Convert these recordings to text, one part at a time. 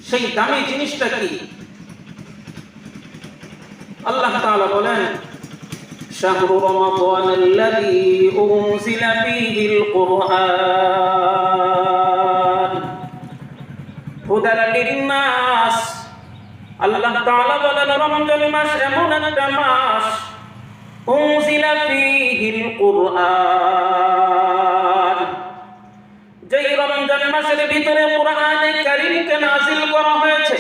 সেই দামি জিনিসটা কি? আল্লাহ তাআলা বলেন, শাহরু রমাদানাল্লাযী উনজিলা ফীহিল কুরআন হুদাল লিন-নাস। আল্লাহ তাআলা বলেন, রমজান মাস এমন একটা মাস, উনজিলা ফীহিল কুরআন, যেই রমজান মাসের ভিতরে কুরআনে কারীমকে নাযিল করা হয়েছে।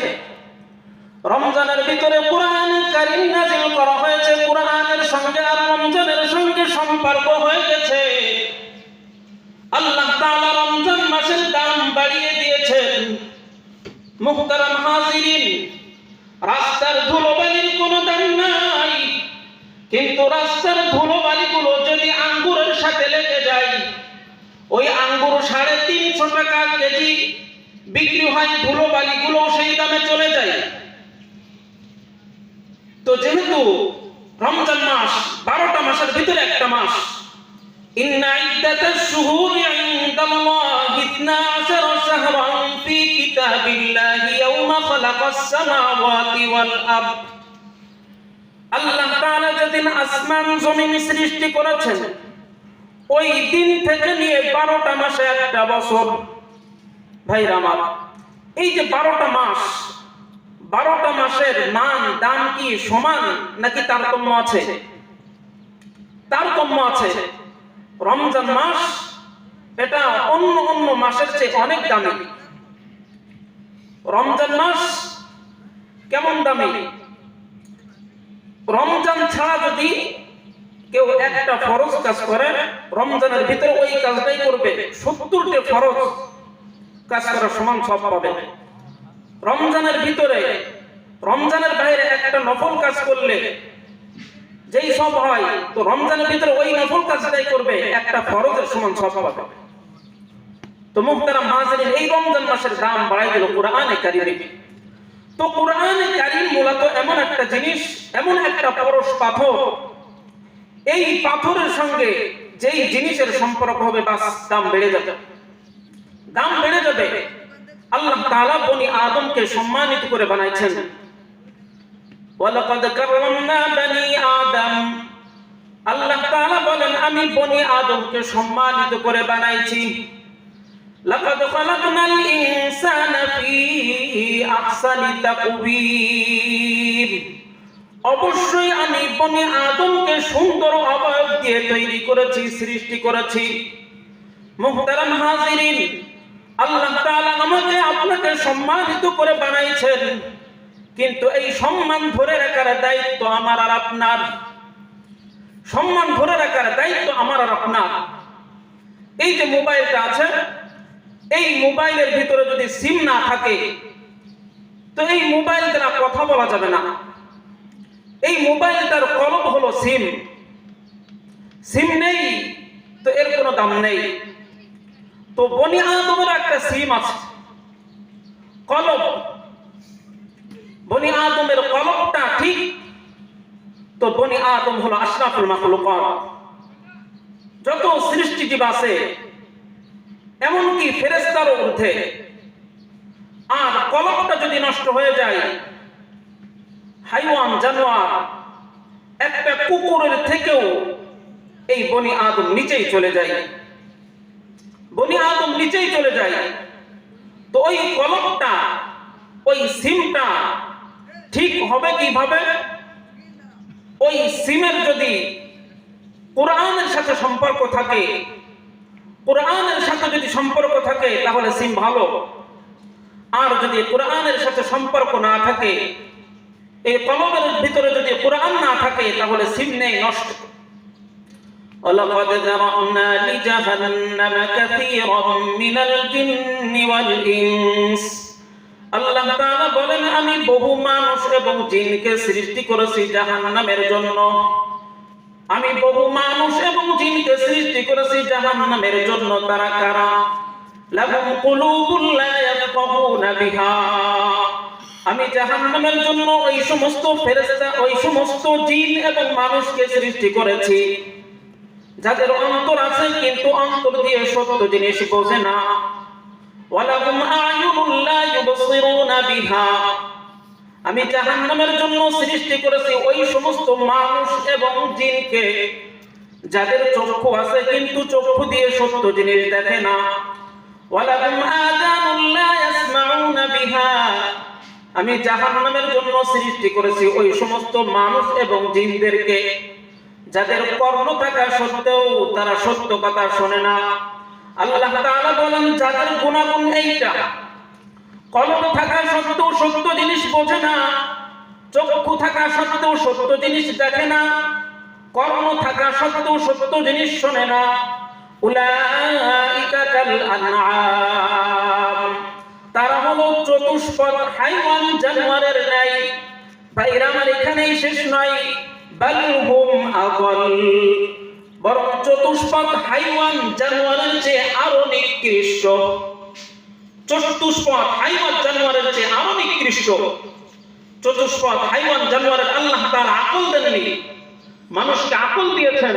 রমজানের ভিতরে কুরআনে কারীম নাযিল করা হয়েছে, কুরআনের সঙ্গে আর রমজানের সঙ্গে সম্পর্ক হয়ে গেছে। আল্লাহ তাআলা রমজান মাসের দাম বাড়িয়ে দিয়েছেন। মুহতারাম হাজিরিন, রাস্তার ধুলোবালির কোনো দাম নাই, কিন্তু রাস্তার ধুলোবালিগুলো যদি আঙ্গুরের সাথে লেগে যায়, ওই আঙ্গুর 350 টাকা কেজি বিক্রি হয়, ধুলোবালিগুলো সেই দামে চলে যায়। তো যেহেতু রমজান মাস 12টা মাসের ভিতরে একটা মাস, ইন্না ইদ্দাতাশ শুহুরি ইনদাল্লাহি 12 শাহরান ফি কিতাবিল্লাহি ইয়াওমা খালাকাস সামাওয়াতি ওয়াল আরদ। আল্লাহ তাআলা যেদিন আসমান জমিন সৃষ্টি করেছেন, ওই দিন থেকে নিয়ে 12টা মাসে একটা বছর। ভাইরা আমার, এই যে 12টা মাস, 12টা মাসের মান দাম কি সমান নাকি তারতম্য আছে? তারতম্য আছে। রমজান মাস এটা অন্য অন্য মাসের চেয়ে অনেক দামি। রমজান মাস কেমন দামি? রমজান ছাড়া যদি কেউ একটা ফরজ কাজ করে, রমজানের ভিতরে ওই কাজটাই করবে, 70টা ফরজ কাজ করার সমান সব পাবে। রমজানের ভিতরে, রমজানের বাইরে একটা নফল কাজ করলে যেই সব হয়, তো রমজানের ভিতরে ওই নফল কাজটাই করবে, একটা ফরজের সমান সব পাবে। তো মুহতারাম হাজিরিন, এই রমজান মাসের দাম বাড়াই দিল কুরআনে কারীম। তো কুরআনে কারীম মূলত এমন একটা জিনিস, এমন একটা পরশ পাথর, এই পাথরের সঙ্গে যেই জিনিসের সম্পর্ক হবে, বাস দাম বেড়ে যাবে, দাম বেড়ে যাবে। আল্লাহ তাআলা বনি আদমকে সম্মানিত করে বানাইছেন। ওয়ালাকাদ কাররামনা বনি আদম। আল্লাহ তাআলা বলেন, আমি বনি আদমকে সম্মানিত করে বানাইছি। লাকাদ খালাকনাল ইনসানা ফি আহসানি তাকওয়িম। অবশ্যই আমি বনি আদমকে সুন্দর অবয়ব দিয়ে তৈরি করেছি, সৃষ্টি করেছি। মুহতারাম হাজিরিন, আল্লাহ তাআলা আমাকে আপনাকে সম্মানিত করে বানাইছেন, কিন্তু এই সম্মান ধরে রাখার দায়িত্ব আমার আর আপনার। সম্মান ধরে রাখার দায়িত্ব আমার আর আপনার। এই যে মোবাইলটা আছে, এই মোবাইলের ভিতরে যদি সিম না থাকে, তো এই মোবাইল দ্বারা কথা বলা যাবে না। এই মোবাইলটার কলব হলো সিম। সিম নেই তো এর কোনো দাম নেই। তো বনি আদমের একটা সিম আছে, কলব। বনি আদমের কলবটা ঠিক, তো বনি আদম হলো আশরাফুল মাখলুকাত। যত সৃষ্টিজীব আছে, এমনকি ফেরেশতারও ঊর্ধ্বে। আর কলবটা যদি নষ্ট হয়ে যায়, হাইওয়ান জানোয়ার, একটা কুকুরের থেকেও এই বনি আদম নিচেই চলে যায়, বনি আদম নিচেই চলে যায়। তো ওই কলবটা, ওই সিমটা ঠিক হবে কিভাবে? ওই সিমের যদি কোরআনের সাথে সম্পর্ক থাকে, কোরআনের সাথে যদি সম্পর্ক থাকে তাহলে সিম ভালো। আর যদি কোরআনের সাথে সম্পর্ক না থাকে, এই কলবের ভিতরে যদি কোরআন না থাকে, তাহলে সিম নেই, নষ্ট। ওয়ালাকাদ যারানা লিজাহান্নামা কাসীরাম মিনাল জিন্নি ওয়াল ইনস। আল্লাহ তাআলা বলেন, আমি বহু মানুষ এবং জিনকে সৃষ্টি করেছি জাহান্নামের জন্য। আমি বহু মানুষ এবং জিনকে সৃষ্টি করেছি জাহান্নামের জন্য। তারা কারা? লাহুম কুলুবুন লা ইয়াফকাহুনা বিহা। আমি জাহান্নামের জন্য ওই সমস্ত ফেরেশতা, ওই সমস্ত জিন এবং মানুষকে সৃষ্টি করেছি যাদের অন্তর আছে, কিন্তু অন্তর দিয়ে সত্য জিনিস বোঝে না। ওয়ালাহুম আ'য়ুনুন লা ইউবসিরুনা বিহা, আমি জাহান্নামের জন্য সৃষ্টি করেছি ওই সমস্ত মানুষ এবং জিনকে যাদের চক্ষু আছে কিন্তু চক্ষু দিয়ে সত্য জিনিস দেখে না। ওয়ালাহুম আযানুন লা ইয়াসমাউনা বিহা, আমি জাহান্নামের জন্য সৃষ্টি করেছি ওই সমস্ত মানুষ এবং জিনদেরকে যাদের কর্ণ থাকা সত্ত্বেও তারা সত্য কথা শোনে না। আল্লাহ তাআলা বলেন যাদের গুনাহগুণ এইটা, কলব থাকা সত্ত্বেও সত্য জিনিস বোঝে না, চক্ষু থাকা সত্ত্বেও সত্য জিনিস দেখে না, কর্ণ থাকা সত্ত্বেও সত্য জিনিস শোনে না, উলাইকা কাল আনআম, তারা হলো চতুষ্পদ হাইওয়ান জানোয়ারের ন্যায়। ভাইরা আমার এখানেই শেষ নয়, বাল হুম আযাল, বরং চতুষ্পদ হাইওয়ান জানোয়ারের চেয়ে আরো নিকৃষ্ট, চতুষ্পদ হাইওয়ান জানোয়ারের চেয়ে আরো নিকৃষ্ট। চতুষ্পদ হাইওয়ান জানোয়ারের আল্লাহ তাআলা আকল দেননি, মানুষকে আকল দিয়েছেন।